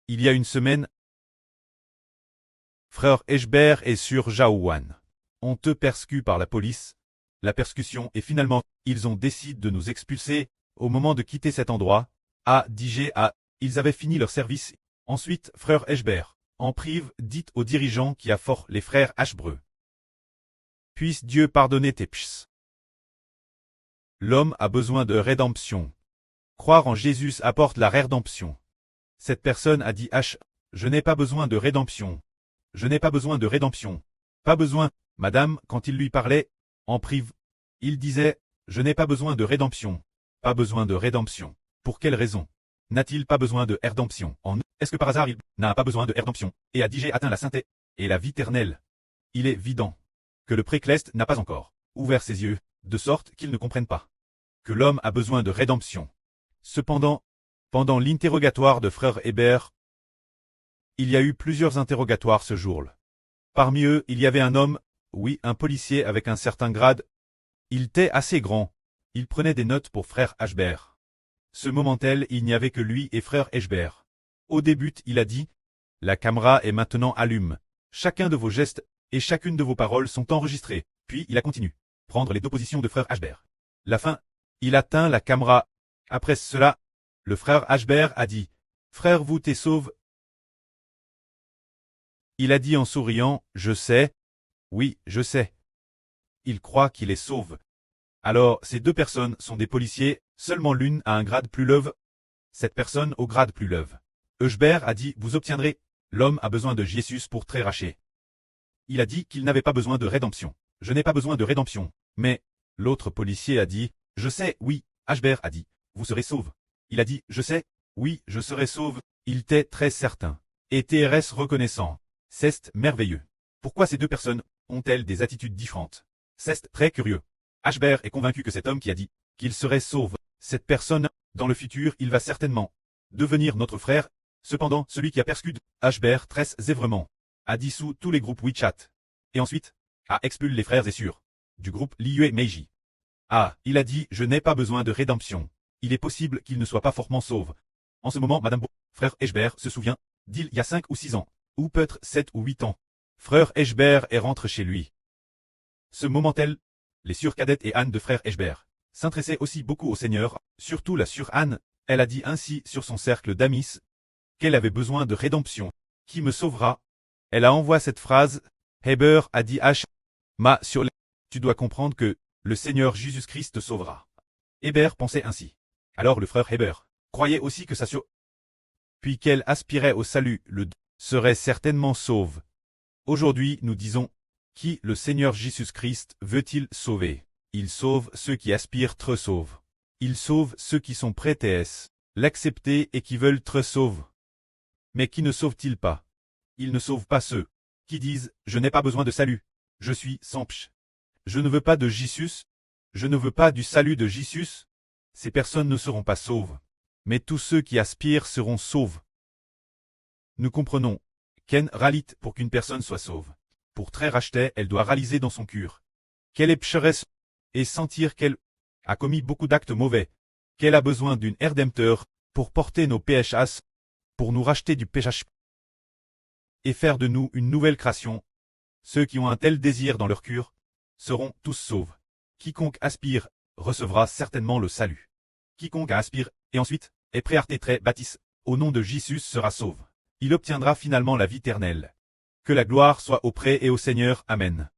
Il y a une semaine, frère Eshbert est sur Jaouane. On te persécute par la police. La persécution et finalement, ils ont décidé de nous expulser. Au moment de quitter cet endroit, ils avaient fini leur service. Ensuite, frère Eshbert, en prive, dit aux dirigeants qui a fort les frères Ashbreux. Puisse Dieu pardonner tes pchs. L'homme a besoin de rédemption. Croire en Jésus apporte la rédemption. Cette personne a dit je n'ai pas besoin de rédemption. Je n'ai pas besoin de rédemption. Pas besoin, madame, quand il lui parlait, en prive. Il disait, je n'ai pas besoin de rédemption. Pas besoin de rédemption. Pour quelle raison? N'a-t-il pas besoin de rédemption? Est-ce que par hasard il n'a pas besoin de rédemption, et a dit j'ai atteint la sainteté et la vie éternelle? Il est évident que le précleste n'a pas encore ouvert ses yeux, de sorte qu'il ne comprenne pas que l'homme a besoin de rédemption. Cependant, pendant l'interrogatoire de frère Hébert, il y a eu plusieurs interrogatoires ce jour-là. Parmi eux, il y avait un homme, oui, un policier avec un certain grade. Il était assez grand. Il prenait des notes pour frère Ashbert. Ce moment-là, il n'y avait que lui et frère Eshbert. Au début, il a dit, la caméra est maintenant allumée. Chacun de vos gestes et chacune de vos paroles sont enregistrés. Puis il a continué. Prendre les deux positions de frère Ashbert. La fin, il atteint la caméra. Après cela, le frère Ashbert a dit, frère vous t'es sauve. Il a dit en souriant, je sais. Oui, je sais. Il croit qu'il est sauve. Alors, ces deux personnes sont des policiers, seulement l'une a un grade plus leve. Cette personne au grade plus leve. Eshbert a dit, vous obtiendrez. L'homme a besoin de Jésus pour tréracher. Il a dit qu'il n'avait pas besoin de rédemption. Je n'ai pas besoin de rédemption. Mais, l'autre policier a dit, je sais, oui. Ashbert a dit, vous serez sauve. Il a dit, je sais, oui, je serai sauve. Il était très certain. Et TRS reconnaissant. C'est merveilleux. Pourquoi ces deux personnes ont-elles des attitudes différentes? C'est très curieux. Ashbert est convaincu que cet homme qui a dit qu'il serait sauve, cette personne, dans le futur, il va certainement devenir notre frère. Cependant, celui qui a persécuté Ashbert très sévèrement a dissous tous les groupes WeChat. Et ensuite, a expulsé les frères et sœurs du groupe Liue Meiji. Il a dit, je n'ai pas besoin de rédemption. Il est possible qu'il ne soit pas fortement sauve. En ce moment, madame frère Eshbert se souvient d'il y a 5 ou 6 ans, ou peut-être 7 ou 8 ans. Frère Eshbert est rentré chez lui. Ce moment-là, les sœurs cadettes et Anne de frère Eshbert s'intéressaient aussi beaucoup au Seigneur, surtout la sœur Anne. Elle a dit ainsi sur son cercle d'amis qu'elle avait besoin de rédemption. Qui me sauvera? Elle a envoyé cette phrase. Hébert a dit sur les... Tu dois comprendre que le Seigneur Jésus-Christ te sauvera. Hébert pensait ainsi. Alors le frère Hébert croyait aussi que sa sœur, puis qu'elle aspirait au salut, serait certainement sauve. Aujourd'hui, nous disons, qui le Seigneur Jésus-Christ veut-il sauver? Il sauve ceux qui aspirent te sauve. Il sauve ceux qui sont prêts à l'accepter et qui veulent te sauve. Mais qui ne sauve-t-il pas? Il ne sauve pas ceux qui disent, je n'ai pas besoin de salut. Je suis sans pch. Je ne veux pas de Jésus. Je ne veux pas du salut de Jésus. Ces personnes ne seront pas sauves. Mais tous ceux qui aspirent seront sauves. Nous comprenons. Ken ralit pour qu'une personne soit sauve. Pour très racheter, elle doit réaliser dans son cœur qu'elle est pécheresse et sentir qu'elle a commis beaucoup d'actes mauvais, qu'elle a besoin d'une rédempteur pour porter nos péchés, pour nous racheter du péché et faire de nous une nouvelle création. Ceux qui ont un tel désir dans leur cœur seront tous sauves. Quiconque aspire recevra certainement le salut. Quiconque aspire et ensuite est prêt à être baptisé au nom de Jésus sera sauve. Il obtiendra finalement la vie éternelle. Que la gloire soit auprès et au Seigneur. Amen.